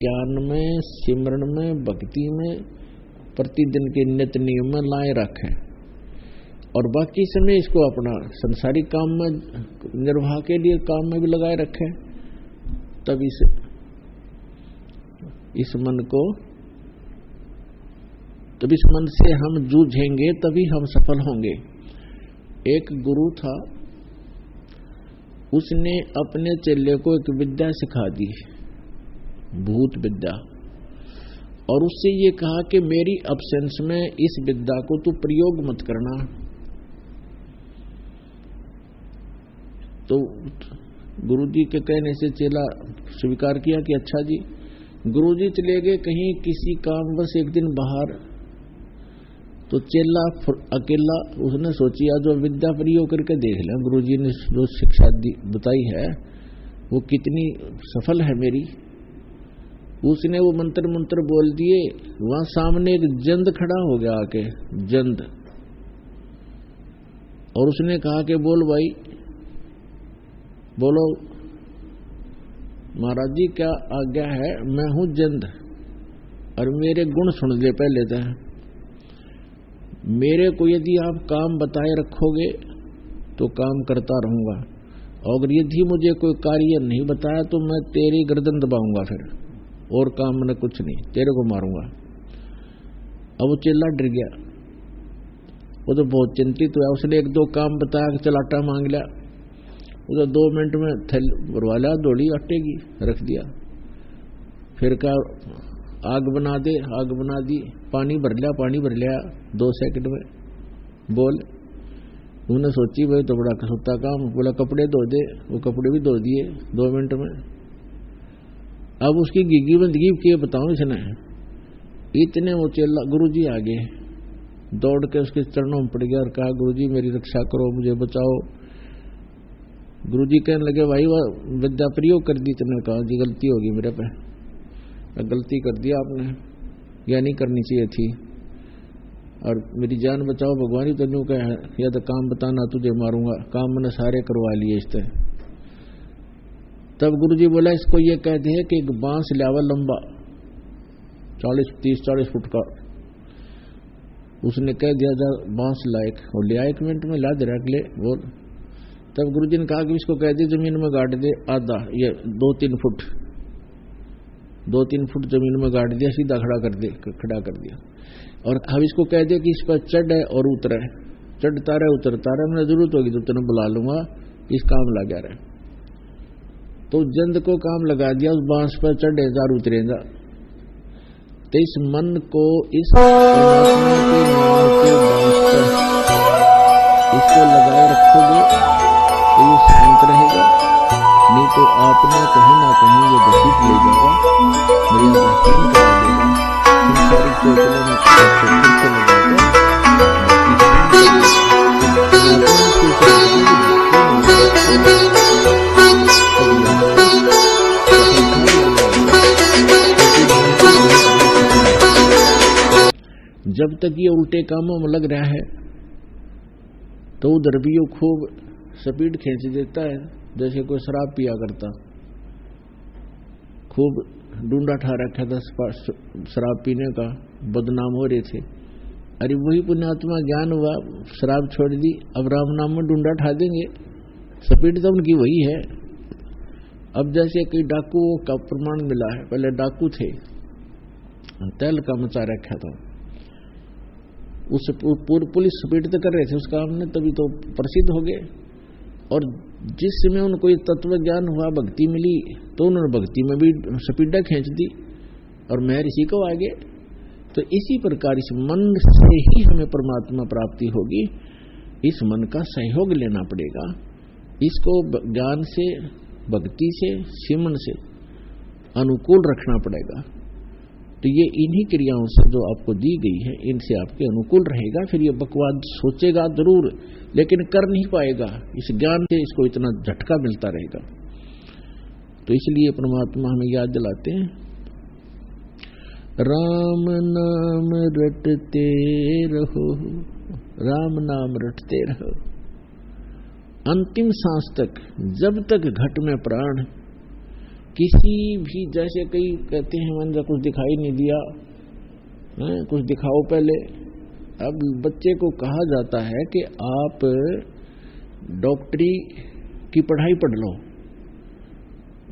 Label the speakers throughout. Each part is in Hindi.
Speaker 1: ज्ञान में, सिमरण में, भक्ति में, प्रतिदिन के नित्य नियम में लाए रखें और बाकी समय इसको अपना संसारिक काम में, निर्वाह के लिए काम में भी लगाए रखें। तब इस मन से हम जूझेंगे, तभी हम सफल होंगे। एक गुरु था, उसने अपने चेले को एक विद्या सिखा दी, भूत विद्या, और उससे ये कहा कि मेरी अब्सेंस में इस विद्या को तू प्रयोग मत करना। तो गुरुजी के कहने से चेला स्वीकार किया कि अच्छा जी। गुरुजी चले गए कहीं किसी कामवश एक दिन बाहर, तो चेला अकेला, उसने सोची आज जो विद्या प्रयोग करके देख लें, गुरुजी ने जो शिक्षा बताई है वो कितनी सफल है मेरी। उसने वो मंत्र बोल दिए। वहां सामने एक जंद खड़ा हो गया आके, जंद, और उसने कहा कि बोल भाई, बोलो महाराज जी क्या आज्ञा है। मैं हूं जंद और मेरे गुण सुन ले पहले तो। मेरे को यदि आप काम बताए रखोगे तो काम करता रहूंगा, और यदि मुझे कोई कार्य नहीं बताया तो मैं तेरी गर्दन दबाऊंगा, फिर और काम मैंने कुछ नहीं, तेरे को मारूंगा। अब वो चेला डर गया, वो तो बहुत चिंतित हुआ। उसने एक दो काम बताया, चलाटा मांग लिया, वो तो 2 मिनट में थैल भरवा लिया, दौड़ी आटे की रख दिया। फिर क्या, आग बना दे, आग बना दी, पानी भर लिया 2 सेकंड में। बोल, उन्होंने सोची भाई तो बड़ा कसुत्ता काम। बोला कपड़े धो दे, वो कपड़े भी धो दिए 2 मिनट में। अब उसकी गिगी बंदगी के बताऊं इसने, इतने वो चेला गुरुजी आगे दौड़ के उसके चरणों में पड़ गया और कहा गुरुजी मेरी रक्षा करो, मुझे बचाओ। गुरुजी कहने लगे भाई वह विद्या प्रयोग कर दी। तुमने कहा जी गलती होगी मेरे पे, गलती कर दिया आपने, या नहीं करनी चाहिए थी, और मेरी जान बचाओ भगवान ही तेनू कहे, या तो काम बताना तुझे मारूंगा। काम मैंने सारे करवा लिए इससे। तब गुरुजी बोला इसको ये कह दे कि एक बांस लावा लंबा 30-40 फुट का। उसने कह दिया जा बांस लायक, और लिया 1 मिनट में ला दे ले बोल। तब गुरुजी ने कहा कि इसको कह दे जमीन में गाड़ दे आधा, ये 2-3 फुट 2-3 फुट जमीन में गाड़ दिया, सीधा खड़ा कर दिया। और अब इसको कह दे कि इस पर चढ़े और उतरे, चढ़ता रहे उतरता रहे, मैंने जरूरत होगी तो तेने बुला लूंगा, इस काम लगा रहे। तो जंद को काम लगा दिया, उस बांस पर चढ़ेगा और उतरेगा। तो इस मन को इस परमात्मा के नाम के बांस पर इसको लगाए रखोगे तो ये शांत रहेगा, नहीं तो आपने कहीं ना कहीं ये घसीट ले जाएगा, मर्यादा हीन करा देगा। संसारिक चौचलों में आपको लगाकर जब तक ये उल्टे कामों में लग रहा है तो उधर भी ये खूब स्पीड खींच देता है, जैसे कोई शराब पिया करता। खूब ढूंढा ठा रखा था शराब पीने का, बदनाम हो रहे थे। अरे वही पुण्यात्मा ज्ञान हुआ, शराब छोड़ दी, अब राम नाम में ढूंढा ठा देंगे। स्पीड तो उनकी वही है। अब जैसे कई डाकुओं का प्रमाण मिला है, पहले डाकू थे, तेल का मचा रखा था, उस पुलिस स्पीड तो कर रहे थे उस काम ने, तभी तो प्रसिद्ध हो गए। और जिस समय उनको ये तत्व ज्ञान हुआ, भक्ति मिली, तो उन्होंने भक्ति में भी स्पीडा खींच दी और मैं ऋषि को आगे। तो इसी प्रकार इस मन से ही हमें परमात्मा प्राप्ति होगी। इस मन का सहयोग लेना पड़ेगा, इसको ज्ञान से, भक्ति से, सिमरन से अनुकूल रखना पड़ेगा। तो ये इन्हीं क्रियाओं से जो आपको दी गई है, इनसे आपके अनुकूल रहेगा। फिर ये बकवाद सोचेगा जरूर, लेकिन कर नहीं पाएगा। इस ज्ञान से इसको इतना झटका मिलता रहेगा। तो इसलिए परमात्मा हमें याद दिलाते हैं, राम नाम रटते रहो, राम नाम रटते रहो अंतिम सांस तक, जब तक घट में प्राण। किसी भी, जैसे कई कहते हैं मैंने कुछ दिखाई नहीं दिया, कुछ दिखाओ पहले। अब बच्चे को कहा जाता है कि आप डॉक्टरी की पढ़ाई पढ़ लो,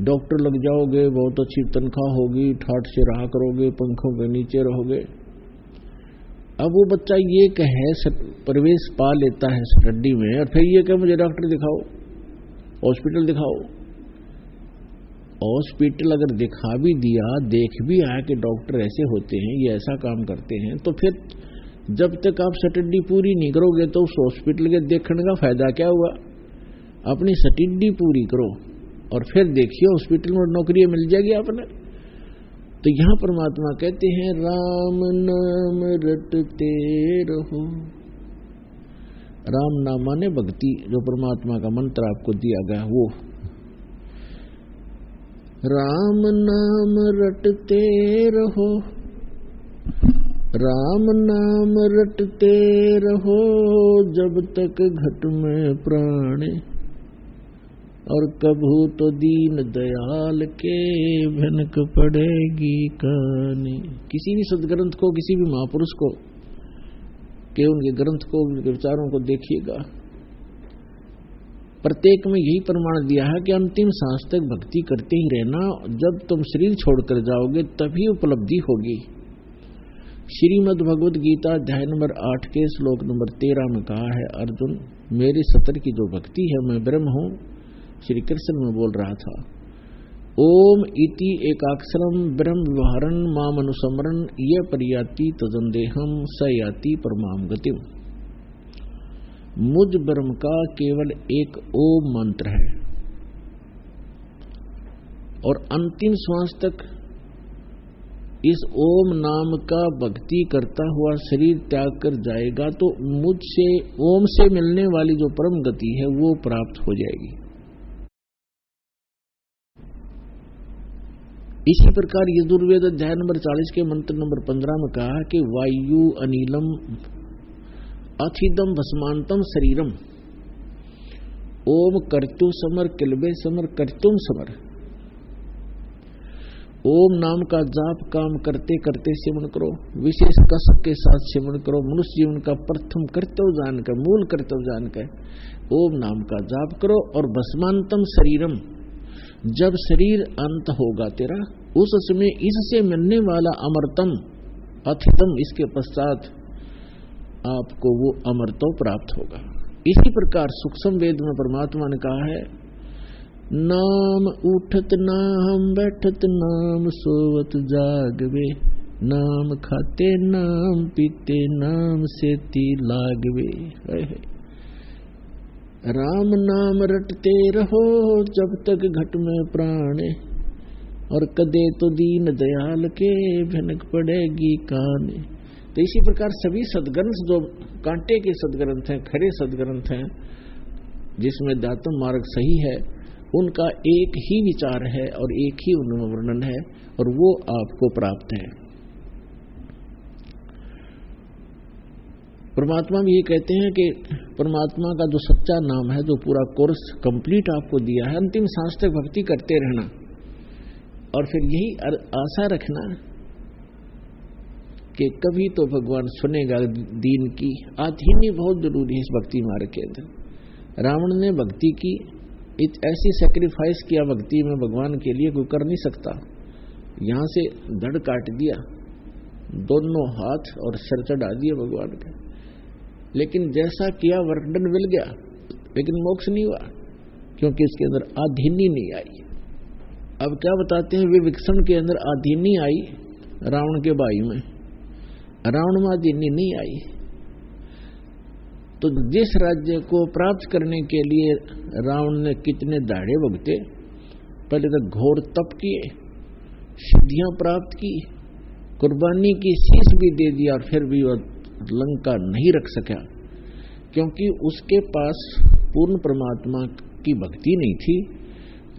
Speaker 1: डॉक्टर लग जाओगे, बहुत अच्छी तनख्वाह होगी, ठाठ से रहा करोगे, पंखों के नीचे रहोगे। अब वो बच्चा ये कहे, प्रवेश पा लेता है स्टडी में, और फिर ये कहे मुझे डॉक्टर दिखाओ, हॉस्पिटल दिखाओ। हॉस्पिटल अगर दिखा भी दिया, देख भी आया कि डॉक्टर ऐसे होते हैं, ये ऐसा काम करते हैं, तो फिर जब तक आप स्टडी पूरी नहीं करोगे तो उस हॉस्पिटल के देखने का फायदा क्या हुआ? अपनी स्टडी पूरी करो और फिर देखिए हॉस्पिटल में नौकरी मिल जाएगी आपने। तो यहां परमात्मा कहते हैं राम नाम रटते रहो। राम नाम माने भक्ति, जो परमात्मा का मंत्र आपको दिया गया वो। राम नाम रटते रहो, राम नाम रटते रहो, जब तक घट में प्राण, और कभू तो दीन दयाल के भनक पड़ेगी कानी। किसी भी सदग्रंथ को, किसी भी महापुरुष को के उनके ग्रंथ को, उनके विचारों को देखिएगा, प्रत्येक में यही प्रमाण दिया है कि अंतिम सांस तक भक्ति करते ही रहना। जब तुम शरीर छोड़कर जाओगे तभी उपलब्धि होगी। श्रीमद् भगवद गीता अध्याय नंबर 8 के श्लोक नंबर 13 में कहा है, अर्जुन मेरे सतर की जो भक्ति है, मैं ब्रह्म हूं, श्री कृष्ण में बोल रहा था। ओम इति एकाक्षरम ब्रह्म व्यवहारन माम अनुसमरण ये परियाति तजंदेहम स याति परमाम गतिम। मुझ ब्रह्म का केवल एक ओम मंत्र है, और अंतिम श्वास तक इस ओम नाम का भक्ति करता हुआ शरीर त्याग कर जाएगा तो मुझसे, ओम से मिलने वाली जो परम गति है वो प्राप्त हो जाएगी। इसी प्रकार यजुर्वेद अध्याय नंबर 40 के मंत्र नंबर 15 में कहा कि वायु अनिलम अथिदम भस्मांतम शरीरम, ओम कर्तु समर किलबे समर कर्तुम समर। ओम नाम का जाप काम करते करते सेवन करो, विशेष कसक के साथ सेवन करो, मनुष्य जीवन का प्रथम कर्तव्य जानकर, मूल कर्तव्य जानकर ओम नाम का जाप करो। और भस्मांतम शरीरम, जब शरीर अंत होगा तेरा, उस समय इससे मिलने वाला अमरतम अथितम, इसके पश्चात आपको वो अमरत्व प्राप्त होगा। इसी प्रकार सूक्ष्म वेद में परमात्मा ने कहा है, नाम उठत नाम बैठत नाम सोवत जागवे, नाम खाते नाम पीते नाम सेती लागवे। राम नाम रटते रहो जब तक घट में प्राण, और कदे तो दीन दयाल के भनक पड़ेगी कान। तो इसी प्रकार सभी सदग्रंथ जो कांटे के सदग्रंथ हैं, खरे सदग्रंथ हैं, जिसमें दातम मार्ग सही है, उनका एक ही विचार है और एक ही उनमें वर्णन है, और वो आपको प्राप्त है। परमात्मा भी ये कहते हैं कि परमात्मा का जो सच्चा नाम है, जो पूरा कोर्स कंप्लीट आपको दिया है, अंतिम सांस तक भक्ति करते रहना, और फिर यही आशा रखना कि कभी तो भगवान सुनेगा दीन की। आधीनी बहुत जरूरी है इस भक्ति मार्ग के अंदर। रावण ने भक्ति की, ऐसी सेक्रीफाइस किया भक्ति में, भगवान के लिए कोई कर नहीं सकता। यहां से धड़ काट दिया, दोनों हाथ और सर चढ़ा दिए भगवान के, लेकिन जैसा किया वर्णन मिल गया, लेकिन मोक्ष नहीं हुआ, क्योंकि इसके अंदर आधीनी नहीं आई। अब क्या बताते हैं, विभीषण के अंदर आधीनी आई रावण के भाई में, रावण में आधीनी नहीं आई। तो जिस राज्य को प्राप्त करने के लिए रावण ने कितने दाढ़े भुगते, पहले तो घोर तप किए, सिद्धियां प्राप्त की, कुर्बानी की, शीश भी दे दिया, और फिर भी वह लंका नहीं रख सका, क्योंकि उसके पास पूर्ण परमात्मा की भक्ति नहीं थी,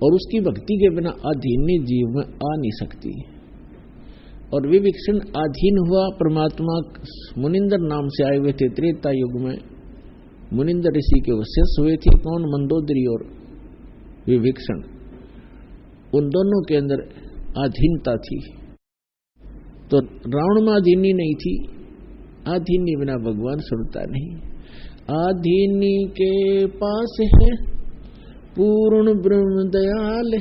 Speaker 1: और उसकी भक्ति के बिना अधीन जीव में आ नहीं सकती। और विभीषण अधीन हुआ परमात्मा, मुनिंदर नाम से आए हुए थे त्रेता युग में, मुनिंदर ऋषि के शिष्य हुए थे। कौन? मंदोदरी और विभीषण। उन दोनों के अंदर अधीनता थी। तो रावण में अधीनी नहीं थी, अधीनी बिना भगवान सुनता नहीं। अधीनी के पास है पूर्ण ब्रह्म दयाल,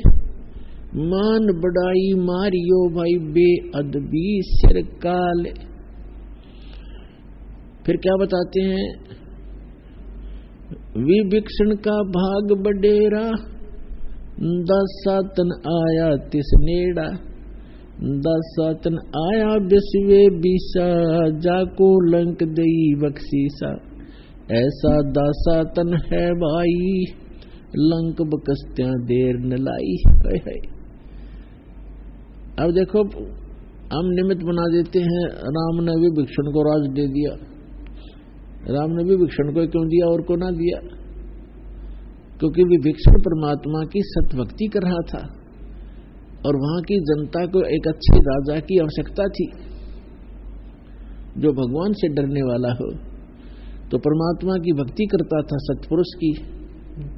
Speaker 1: मान बड़ाई मारियो भाई बेअदबी सिर काल। फिर क्या बताते हैं, विभीषण का भाग बडेरा, दासातन आया तिस नेड़ा, दासातन आया बिस्वे बीसा, जाको लंक दई बख्शीसा। ऐसा दासातन है भाई, लंक बकस्त्या देर न लाई। है। अब देखो, हम निमित्त बना देते हैं, राम ने विभीषण को राज दे दिया। राम ने विभीषण को क्यों दिया और को ना दिया? क्योंकि विभीषण परमात्मा की सतभक्ति कर रहा था और वहां की जनता को एक अच्छे राजा की आवश्यकता थी जो भगवान से डरने वाला हो। तो परमात्मा की भक्ति करता था, सतपुरुष की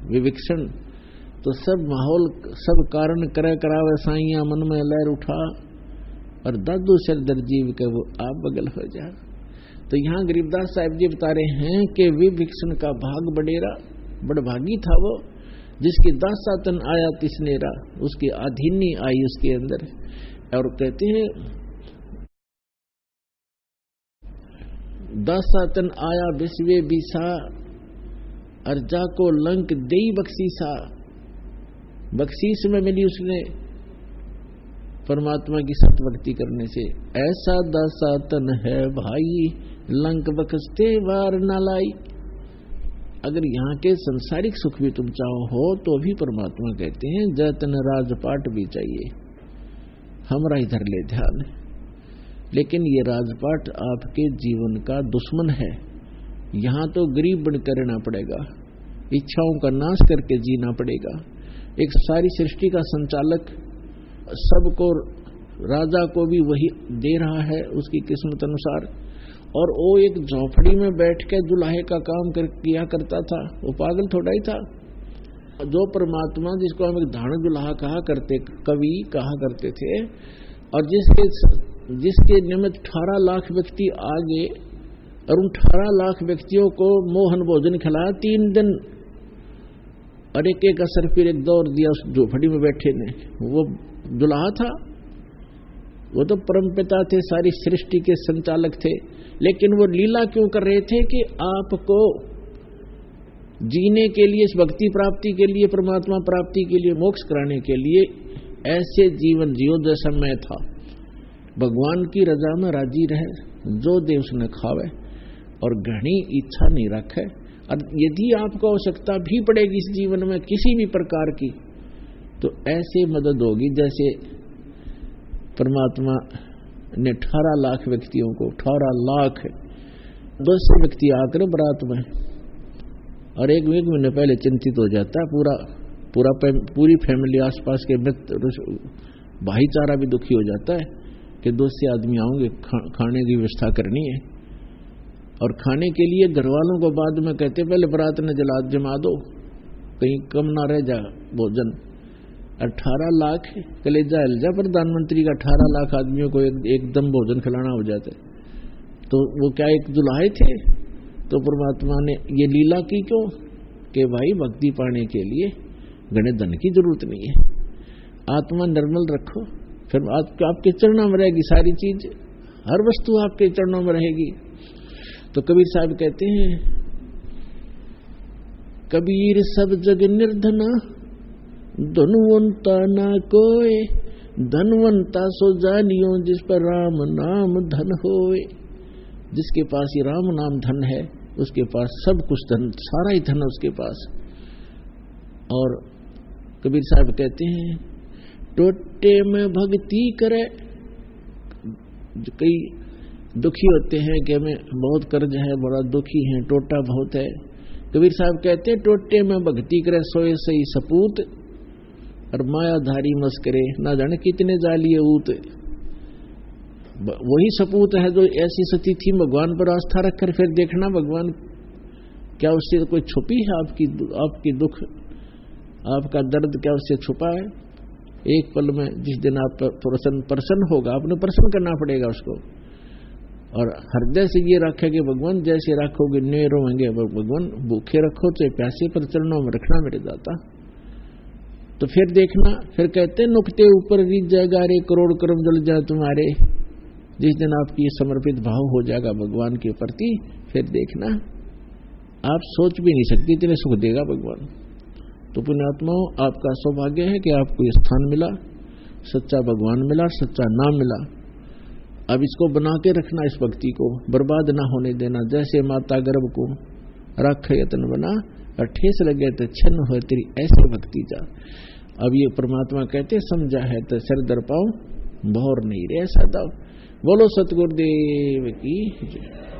Speaker 1: विभीषण। तो सब माहौल, सब कारण करे करावे साइया, मन में लहर उठा और दादू सिर दर्जीव के वो आप बगल हो जा। तो यहाँ गरीबदास साहिब जी बता रहे हैं कि विभीषण का भाग बडेरा, बड़भागी था वो, जिसकी दासातन आया तिसनेरा, उसकी अधीनी आई उसके अंदर। और कहते हैं दासातन आया बिस्वे बीसा, अर्जा को लंक देई बख्शीसा। बख्शीश में मिली उसने परमात्मा की सतभक्ति करने से। ऐसा दासातन है भाई, लंक बख्शते वार न लाई। अगर यहाँ के संसारिक सुख भी तुम चाहो हो तो भी परमात्मा कहते हैं जतन राजपाट भी चाहिए, हमरा इधर ले ध्यान। लेकिन ये राजपाट आपके जीवन का दुश्मन है। यहाँ तो गरीब बनकर रहना पड़ेगा, इच्छाओं का नाश करके जीना पड़ेगा। एक सारी सृष्टि का संचालक सबको, राजा को भी वही दे रहा है उसकी किस्मत अनुसार, और वो एक झोपड़ी में बैठ के दुल्हे का काम किया करता था। वो पागल थोड़ा ही था। जो परमात्मा, जिसको हम एक धान दुल्हा कहा करते, कवि कहा करते थे, और जिसके निमित्त 18 लाख व्यक्ति आ गए और उन 18 लाख व्यक्तियों को मोहन भोजन खिलाया 3 दिन, और एक असर फिर एक दौर दिया उस झोपड़ी में बैठे ने। वो दुल्हा था, वो तो परमपिता थे, सारी सृष्टि के संचालक थे। लेकिन वो लीला क्यों कर रहे थे कि आपको जीने के लिए, इस भक्ति प्राप्ति के लिए, परमात्मा प्राप्ति के लिए, मोक्ष कराने के लिए ऐसे जीवन जियो जैसा मैं था। भगवान की रजा में राजी रहे, जो दे उसने खावे, और घनी इच्छा नहीं रखे। और यदि आपको आवश्यकता भी पड़ेगी इस जीवन में किसी भी प्रकार की, तो ऐसे मदद होगी जैसे परमात्मा ने 18 लाख व्यक्तियों को, 18 लाख 200 व्यक्ति आकर बारात में, और एक महीने पहले चिंतित हो जाता है पूरी फैमिली, आसपास के मित्र, भाईचारा भी दुखी हो जाता है कि 200 आदमी आएंगे, खाने की व्यवस्था करनी है। और खाने के लिए घर वालों को बाद में कहते पहले बारात ने जमा दो, कहीं कम ना रह जा भोजन। 18 लाख कलेजा अलजा प्रधानमंत्री का 18 लाख आदमियों को एकदम भोजन खिलाना हो जाता है। तो वो क्या एक दुल्हे थे? तो परमात्मा ने ये लीला की क्यों? कि भाई भक्ति पाने के लिए घने धन की जरूरत नहीं है, आत्मा निर्मल रखो, फिर आपके चरणों में रहेगी सारी चीज, हर वस्तु आपके चरणों में रहेगी। तो कबीर साहब कहते हैं, कबीर सब जग निर्धना, धनवंता ना कोय, धनवंता सो जानियो जिस पर राम नाम धन होए। जिसके पास ये राम नाम धन है उसके पास सब कुछ धन, सारा ही धन उसके पास। और कबीर साहब कहते हैं, टोटे में भक्ति करे। कई दुखी होते हैं कि हमें बहुत कर्ज है, बड़ा दुखी है, टोटा बहुत है। कबीर साहब कहते हैं, टोटे में भक्ति करे सोए सही सपूत, और मायाधारी मस्करे ना जाने कितने जालिए ऊत। वही सपूत है जो ऐसी सती थी, भगवान पर आस्था रखकर फिर देखना भगवान क्या उससे कोई छुपी है, आपकी दुख, आपका दर्द क्या उससे छुपा है? एक पल में जिस दिन आप प्रसन्न होगा, आपने प्रसन्न करना पड़ेगा उसको। और हृदय से ये रखे कि भगवान जैसे रखोगे न्याय रोएंगे, भगवान भूखे रखो तो प्यासे पर चरणों में रखना मेरे दाता। तो फिर देखना, फिर कहते नुकते ऊपर रीत जाएगा रे करोड़ कर्म जल जाए तुम्हारे। जिस दिन आपकी समर्पित भाव हो जाएगा भगवान के प्रति, फिर देखना आप सोच भी नहीं सकते इतने सुख देगा भगवान। तो पुण्यात्माओं, आपका सौभाग्य है कि आपको ये स्थान मिला, सच्चा भगवान मिला, सच्चा नाम मिला। अब इसको बना के रखना, इस भक्ति को बर्बाद ना होने देना। जैसे माता गर्भ को रख यतन बना, और ठेस लगे तो छिन्न हो तेरी ऐसे भक्ति जा। अब ये परमात्मा कहते समझा है तो सिर दर पाओ, भौर नहीं रे सदा। बोलो सतगुरुदेव की जय।